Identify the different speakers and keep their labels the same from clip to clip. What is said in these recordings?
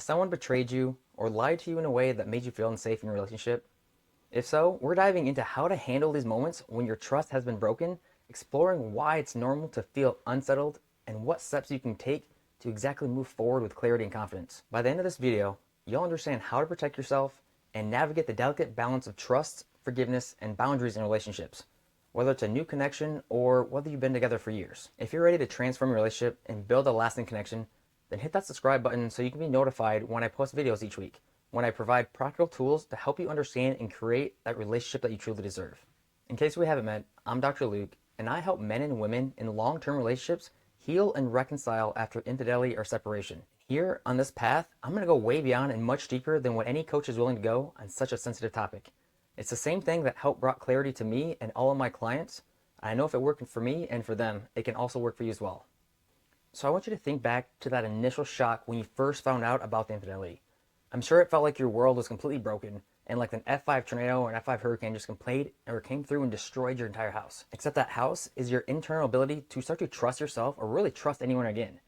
Speaker 1: Has someone betrayed you or lied to you in a way that made you feel unsafe in your relationship? If so, we're diving into how to handle these moments when your trust has been broken, exploring why it's normal to feel unsettled, and what steps you can take to exactly move forward with clarity and confidence. By the end of this video, you'll understand how to protect yourself and navigate the delicate balance of trust, forgiveness, and boundaries in relationships, whether it's a new connection or whether you've been together for years. If you're ready to transform your relationship and build a lasting connection, then hit that subscribe button so you can be notified when I post videos each week, when I provide practical tools to help you understand and create that relationship that you truly deserve. In case we haven't met, I'm Dr. Luke, and I help men and women in long-term relationships heal and reconcile after infidelity or separation. Here on this path, I'm going to go way beyond and much deeper than what any coach is willing to go on such a sensitive topic. It's the same thing that helped brought clarity to me and all of my clients. I know if it worked for me and for them, it can also work for you as well. So I want you to think back to that initial shock when you first found out about the infidelity. I'm sure it felt like your world was completely broken and like an F5 tornado or an F5 hurricane just came through and destroyed your entire house. Except that house is your internal ability to start to trust yourself or really trust anyone again.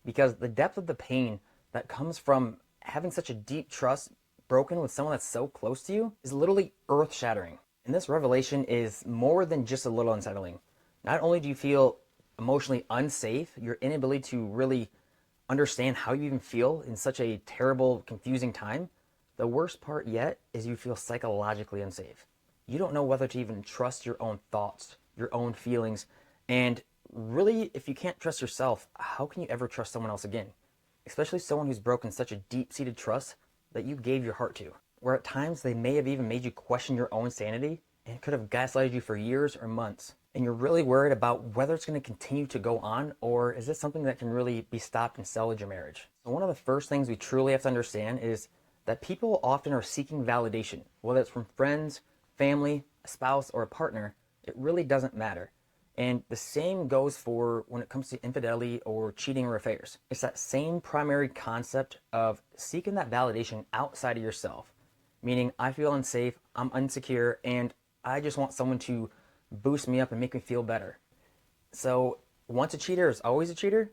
Speaker 1: Because the depth of the pain that comes from having such a deep trust broken with someone that's so close to you is literally earth shattering. And this revelation is more than just a little unsettling. Not only do you feel emotionally unsafe, your inability to really understand how you even feel in such a terrible, confusing time, the worst part yet is you feel psychologically unsafe. You don't know whether to even trust your own thoughts, your own feelings, and really, if you can't trust yourself, how can you ever trust someone else again? Especially someone who's broken such a deep-seated trust that you gave your heart to, where at times they may have even made you question your own sanity and could have gaslighted you for years or months. And you're really worried about whether it's going to continue to go on, or is this something that can really be stopped and salvage your marriage? So one of the first things we truly have to understand is that people often are seeking validation, whether it's from friends, family, a spouse, or a partner. It really doesn't matter. And the same goes for when it comes to infidelity or cheating or affairs. It's that same primary concept of seeking that validation outside of yourself. Meaning, I feel unsafe, I'm insecure, and I just want someone to boost me up and make me feel better. So once a cheater is always a cheater,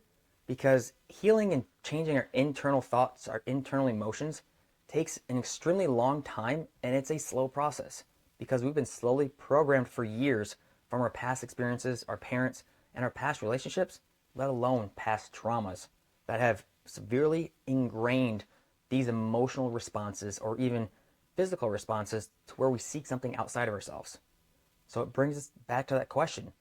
Speaker 1: because healing and changing our internal thoughts, our internal emotions, takes an extremely long time, and it's a slow process because we've been slowly programmed for years from our past experiences, our parents, and our past relationships, let alone past traumas that have severely ingrained these emotional responses or even physical responses to where we seek something outside of ourselves. So it brings us back to that question.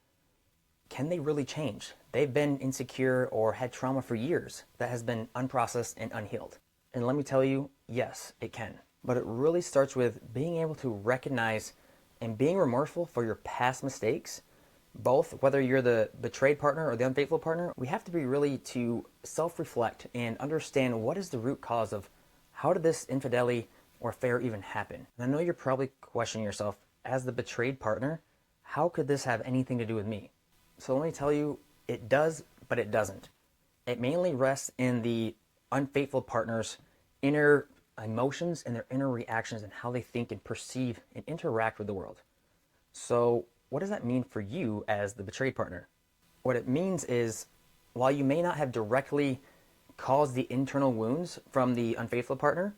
Speaker 1: Can they really change? They've been insecure or had trauma for years that has been unprocessed and unhealed. And let me tell you, yes, it can. But it really starts with being able to recognize and being remorseful for your past mistakes, both whether you're the betrayed partner or the unfaithful partner. We have to be really to self-reflect and understand what is the root cause of how did this infidelity or affair even happen. And I know you're probably questioning yourself, as the betrayed partner, how could this have anything to do with me? So let me tell you, it does, but it doesn't. It mainly rests in the unfaithful partner's inner emotions and their inner reactions and how they think and perceive and interact with the world. So what does that mean for you as the betrayed partner? What it means is, while you may not have directly caused the internal wounds from the unfaithful partner,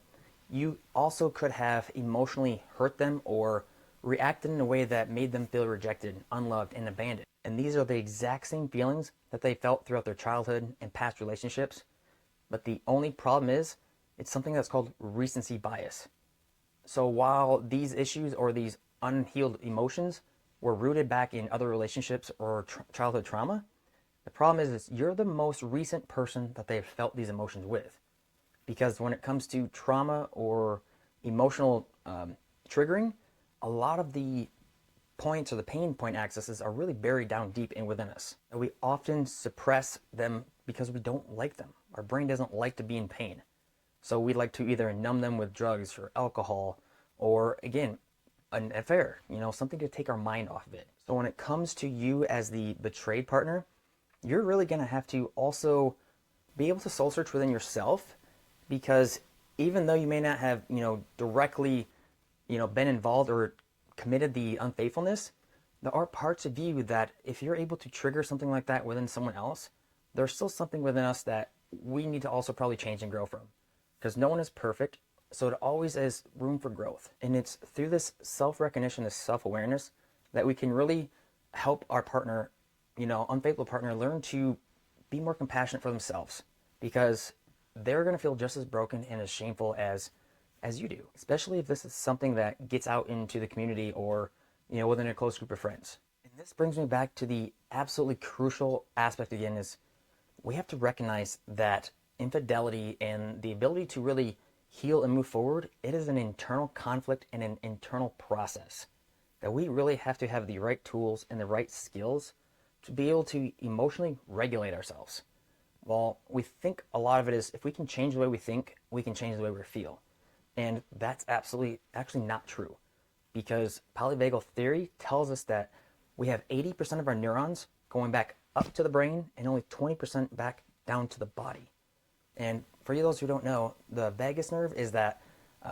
Speaker 1: you also could have emotionally hurt them or reacted in a way that made them feel rejected, unloved, and abandoned. And these are the exact same feelings that they felt throughout their childhood and past relationships. But the only problem is, it's something that's called recency bias. So while these issues or these unhealed emotions were rooted back in other relationships or childhood trauma, the problem is you're the most recent person that they've felt these emotions with. Because when it comes to trauma or emotional triggering, a lot of the points or the pain point accesses are really buried down deep in within us. And we often suppress them because we don't like them. Our brain doesn't like to be in pain. So we like to either numb them with drugs or alcohol or, again, an affair, something to take our mind off of it. So when it comes to you as the betrayed partner, you're really going to have to also be able to soul search within yourself, because even though you may not have, directly, been involved or committed the unfaithfulness, there are parts of you that if you're able to trigger something like that within someone else, there's still something within us that we need to also probably change and grow from. because no one is perfect. So it always is room for growth. And it's through this self recognition, this self awareness, that we can really help our partner, unfaithful partner, learn to be more compassionate for themselves, because they're going to feel just as broken and as shameful as you do, especially if this is something that gets out into the community or within a close group of friends. And this brings me back to the absolutely crucial aspect again, is we have to recognize that infidelity and the ability to really heal and move forward, it is an internal conflict and an internal process that we really have to have the right tools and the right skills to be able to emotionally regulate ourselves. Well, we think a lot of it is, if we can change the way we think, we can change the way we feel. And that's absolutely actually not true, because polyvagal theory tells us that we have 80% of our neurons going back up to the brain and only 20% back down to the body. And for those who don't know, the vagus nerve is that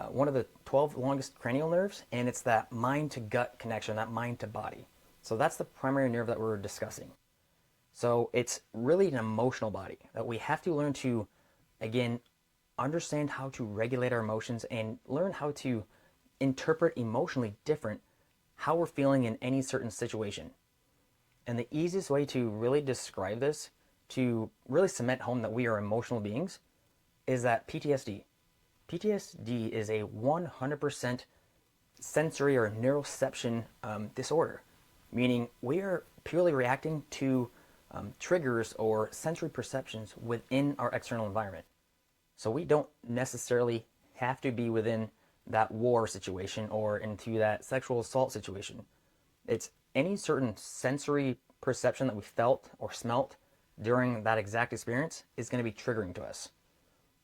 Speaker 1: one of the 12 longest cranial nerves, and it's that mind to gut connection, that mind to body. So that's the primary nerve that we're discussing. So it's really an emotional body that we have to learn to, again, understand how to regulate our emotions and learn how to interpret emotionally different how we're feeling in any certain situation. And the easiest way to really describe this, to really cement home that we are emotional beings, is that PTSD. PTSD is a 100% sensory or neuroception disorder, meaning we are purely reacting to triggers or sensory perceptions within our external environment. So we don't necessarily have to be within that war situation or into that sexual assault situation. It's any certain sensory perception that we felt or smelt during that exact experience is going to be triggering to us.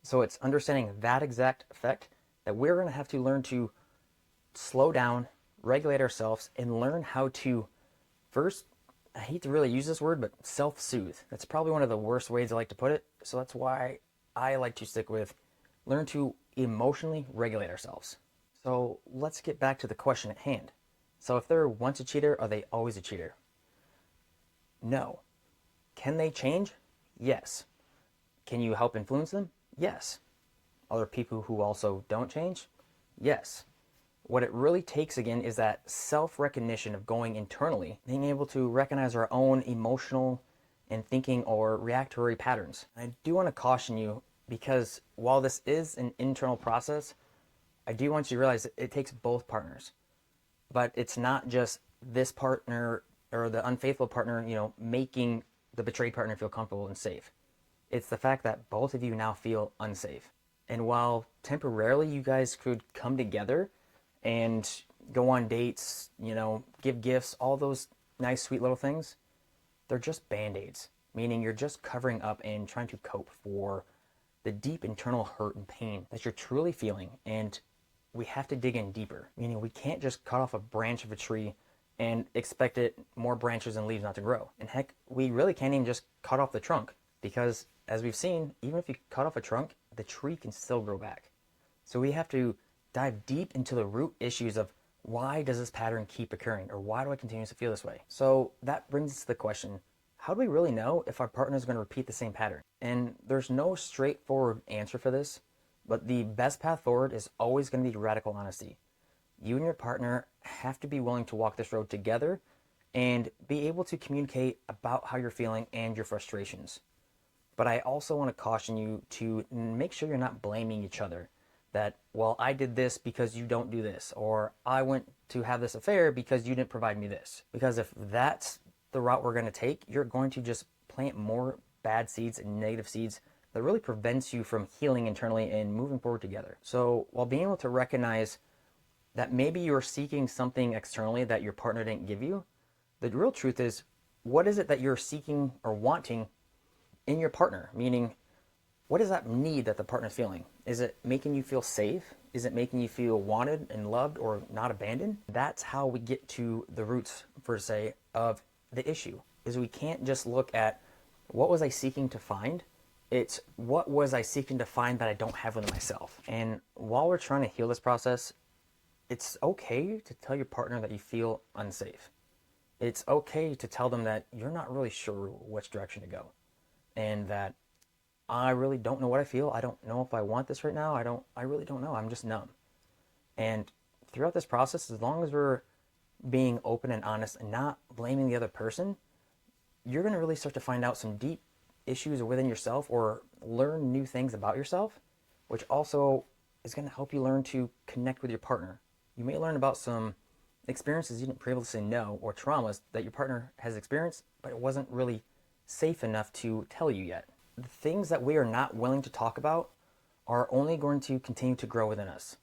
Speaker 1: So it's understanding that exact effect that we're going to have to learn to slow down, regulate ourselves, and learn how to first, I hate to really use this word, but self-soothe. That's probably one of the worst ways I like to put it. So that's why I like to stick with learn to emotionally regulate ourselves. So let's get back to the question at hand. So if they're once a cheater, are they always a cheater? No. Can they change? Yes. Can you help influence them? Yes. Other people who also don't change? Yes. What it really takes again is that self-recognition of going internally, being able to recognize our own emotional and thinking or reactory patterns. I do want to caution you, because while this is an internal process, I do want you to realize that it takes both partners. But it's not just this partner or the unfaithful partner, making the betrayed partner feel comfortable and safe. It's the fact that both of you now feel unsafe. And while temporarily you guys could come together and go on dates, give gifts, all those nice, sweet little things, they're just band-aids, meaning you're just covering up and trying to cope for the deep internal hurt and pain that you're truly feeling. And we have to dig in deeper, meaning we can't just cut off a branch of a tree and expect it more branches and leaves not to grow. And heck, we really can't even just cut off the trunk, because as we've seen, even if you cut off a trunk, the tree can still grow back. So we have to dive deep into the root issues of why does this pattern keep occurring, or why do I continue to feel this way? So that brings us to the question, how do we really know if our partner is going to repeat the same pattern? And there's no straightforward answer for this, but the best path forward is always going to be radical honesty. You and your partner have to be willing to walk this road together and be able to communicate about how you're feeling and your frustrations. But I also want to caution you to make sure you're not blaming each other. That, well, I did this because you don't do this, or I went to have this affair because you didn't provide me this. Because if that's the route we're going to take, you're going to just plant more bad seeds and negative seeds that really prevents you from healing internally and moving forward together. So while being able to recognize that maybe you're seeking something externally that your partner didn't give you, the real truth is, what is it that you're seeking or wanting in your partner? Meaning, what is that need that the partner's feeling? Is it making you feel safe? Is it making you feel wanted and loved or not abandoned? That's how we get to the roots, per se, of the issue. Is we can't just look at what was I seeking to find? It's what was I seeking to find that I don't have within myself? And while we're trying to heal this process, it's okay to tell your partner that you feel unsafe. It's okay to tell them that you're not really sure which direction to go, and that I really don't know what I feel. I don't know if I want this right now. I really don't know. I'm just numb. And throughout this process, as long as we're being open and honest and not blaming the other person, you're going to really start to find out some deep issues within yourself or learn new things about yourself, which also is going to help you learn to connect with your partner. You may learn about some experiences you didn't previously know or traumas that your partner has experienced, but it wasn't really safe enough to tell you yet. The things that we are not willing to talk about are only going to continue to grow within us.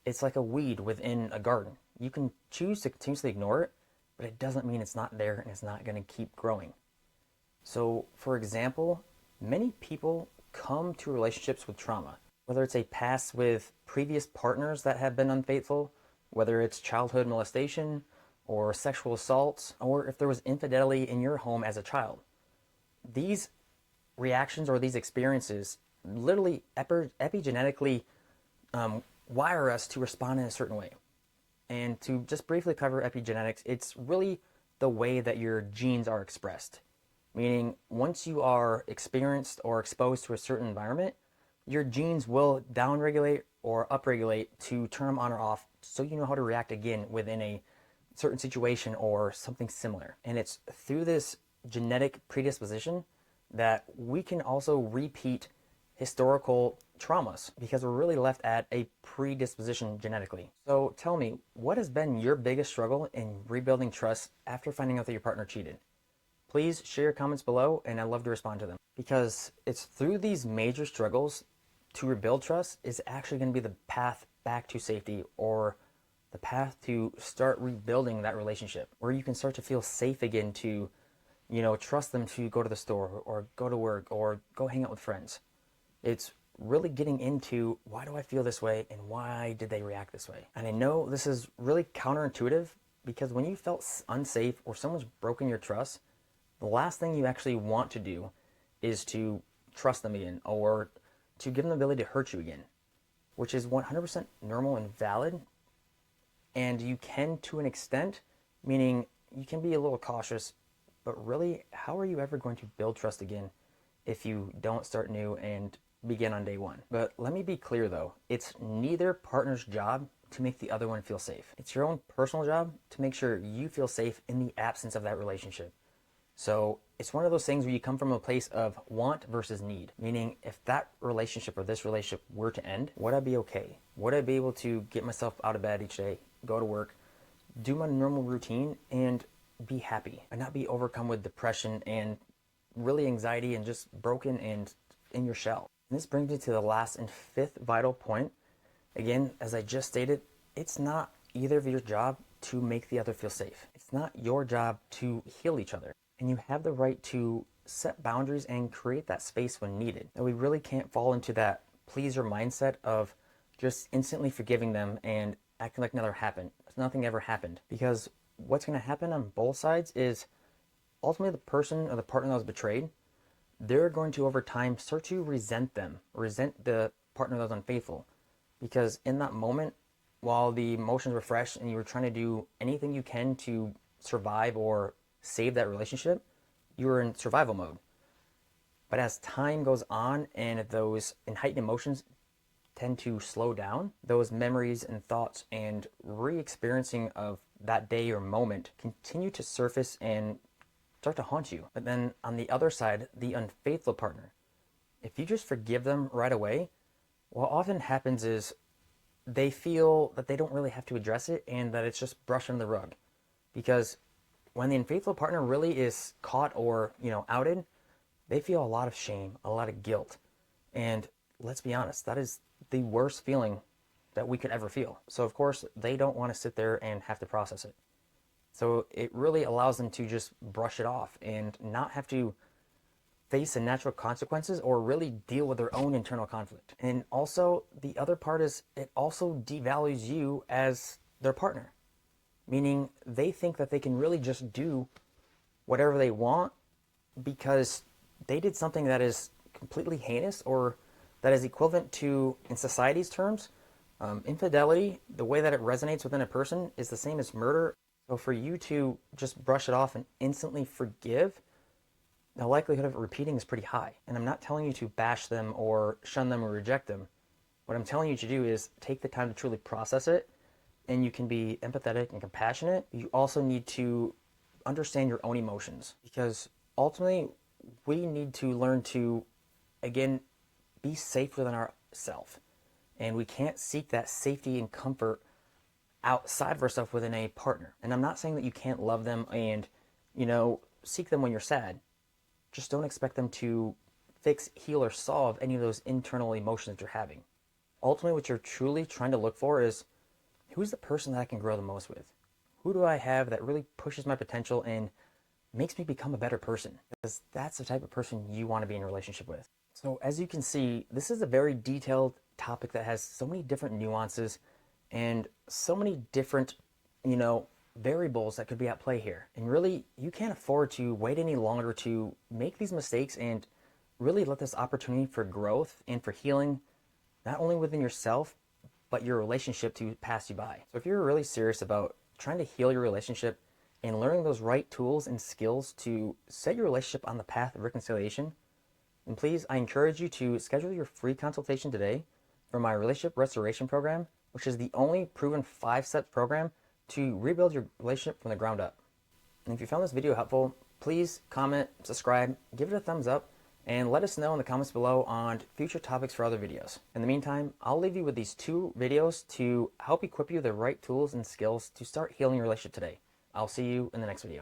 Speaker 1: It's like a weed within a garden. You can choose to continuously ignore it, but it doesn't mean it's not there and it's not going to keep growing. So, for example, many people come to relationships with trauma, whether it's a past with previous partners that have been unfaithful, whether it's childhood molestation or sexual assaults, or if there was infidelity in your home as a child. These reactions or these experiences literally epigenetically wire us to respond in a certain way. And to just briefly cover epigenetics, it's really the way that your genes are expressed. Meaning, once you are experienced or exposed to a certain environment, your genes will downregulate or upregulate to turn them on or off so you know how to react again within a certain situation or something similar. And it's through this genetic predisposition that we can also repeat historical traumas because we're really left at a predisposition genetically. So tell me, what has been your biggest struggle in rebuilding trust after finding out that your partner cheated? Please share your comments below and I'd love to respond to them because it's through these major struggles to rebuild trust is actually going to be the path back to safety or the path to start rebuilding that relationship where you can start to feel safe again to, trust them to go to the store or go to work or go hang out with friends. It's really getting into why do I feel this way and why did they react this way? And I know this is really counterintuitive because when you felt unsafe or someone's broken your trust, the last thing you actually want to do is to trust them again or to give them the ability to hurt you again, which is 100% normal and valid. And you can to an extent, meaning you can be a little cautious, but really, how are you ever going to build trust again if you don't start new and begin on day one? But let me be clear though, it's neither partner's job to make the other one feel safe. It's your own personal job to make sure you feel safe in the absence of that relationship. So it's one of those things where you come from a place of want versus need, meaning if that relationship or this relationship were to end, would I be okay? Would I be able to get myself out of bed each day, go to work, do my normal routine, and be happy and not be overcome with depression and really anxiety and just broken and in your shell? And this brings me to the last and fifth vital point. Again, as I just stated, it's not either of your job to make the other feel safe. It's not your job to heal each other. And you have the right to set boundaries and create that space when needed. And we really can't fall into that pleaser mindset of just instantly forgiving them and acting like nothing ever happened. Because what's going to happen on both sides is ultimately the person or the partner that was betrayed, they're going to over time start to resent the partner that was unfaithful. Because in that moment, while the emotions were fresh and you were trying to do anything you can to survive or save that relationship, you were in survival mode. But as time goes on and those heightened emotions tend to slow down, those memories and thoughts and re-experiencing of that day or moment continue to surface and start to haunt you. But then on the other side, the unfaithful partner, if you just forgive them right away, what often happens is they feel that they don't really have to address it and that it's just brushed under the rug. Because when the unfaithful partner really is caught or, outed, they feel a lot of shame, a lot of guilt. And let's be honest, that is the worst feeling that we could ever feel. So of course, they don't want to sit there and have to process it. So it really allows them to just brush it off and not have to face the natural consequences or really deal with their own internal conflict. And also, the other part is it also devalues you as their partner. Meaning they think that they can really just do whatever they want because they did something that is completely heinous or that is equivalent to, in society's terms, infidelity. The way that it resonates within a person is the same as murder. So for you to just brush it off and instantly forgive, the likelihood of it repeating is pretty high. And I'm not telling you to bash them or shun them or reject them. What I'm telling you to do is take the time to truly process it, and you can be empathetic and compassionate. You also need to understand your own emotions, because ultimately we need to learn to, again, be safe within ourselves. And we can't seek that safety and comfort outside of ourselves within a partner. And I'm not saying that you can't love them and, seek them when you're sad. Just don't expect them to fix, heal, or solve any of those internal emotions that you're having. Ultimately, what you're truly trying to look for is, who's the person that I can grow the most with? Who do I have that really pushes my potential and makes me become a better person? Because that's the type of person you want to be in a relationship with. So, as you can see, this is a very detailed topic that has so many different nuances and so many different, variables that could be at play here. And really, you can't afford to wait any longer to make these mistakes and really let this opportunity for growth and for healing, not only within yourself, but your relationship, to pass you by. So if you're really serious about trying to heal your relationship and learning those right tools and skills to set your relationship on the path of reconciliation, then please, I encourage you to schedule your free consultation today for my relationship restoration program, which is the only proven 5-step program to rebuild your relationship from the ground up. And if you found this video helpful, please comment, subscribe, give it a thumbs up, and let us know in the comments below on future topics for other videos. In the meantime, I'll leave you with these 2 videos to help equip you with the right tools and skills to start healing your relationship today. I'll see you in the next video.